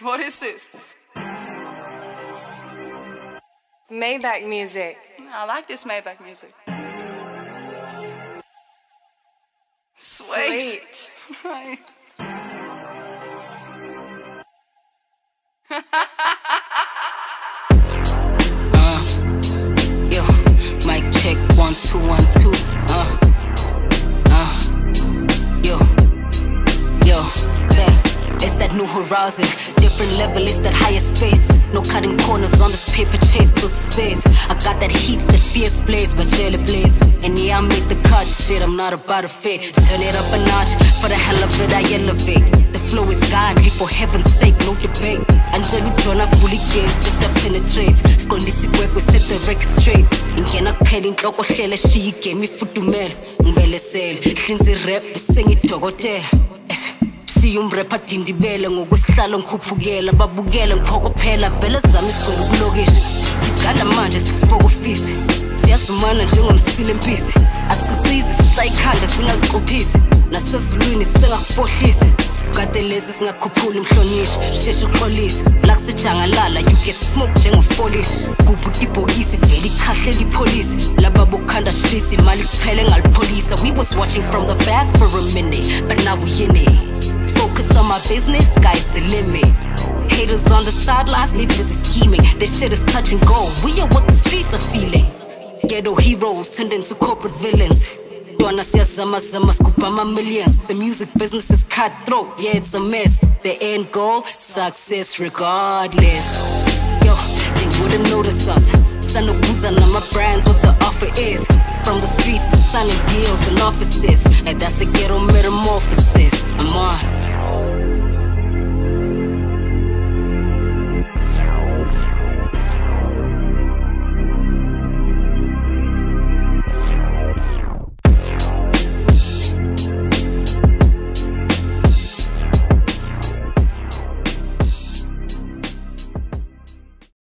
What is this? Maybach music. I like this Maybach music. Sweet. Sweet. Yo, mic check 1 2 1 2. Yo, bang. It's that new horizon, different level, it's that higher space. No cutting corners on this paper chase to space. I got that heat, that fierce blaze, but jelly blaze. And yeah, I made the cut, shit, I'm not about to fake. Turn it up a notch, for the hell of it, I elevate. The flow is godly, for heaven's sake, no debate. Angelo Jonah fully gates, it's a penetrates. Skondisi work, we set the record straight. Ingena kuphela inhloko hlele, she gave me futumel. Ngibelesele, hlinzi rap, sengi dokotela. Umrapper dindibele ngokwesihlalo ngikhuphukela babukele ngiphokophela vele zami sigcwele ukulokishi sigana manje sikufokofisi siyazumana njengomsile empisi asicicizi sishaya ikhanda singakuqophisi nasezulwini singakufohlisi kade lezi singakhuphula imhlonishwa sheshe uxolise la kusejangalala you get smoke njengofolishi kubhuda ibhokisi vele ikhahlela ipolisi laba bokhanda shisi imali kuphele ngalipholisa we was watching from the back for a minute but now we in it. Focus on my business, sky's the limit. Haters on the sidelines, they busy scheming. This shit is touch and go. We are what the streets are feeling. Ghetto heroes turned into corporate villains. Dwana siyazama zama scuba my millions. The music business is cutthroat, yeah it's a mess. The end goal, success regardless. Yo, they wouldn't notice us. Son of none of my brands, what the offer is. From the streets to signing deals and offices. And that's the ghetto metamorphosis.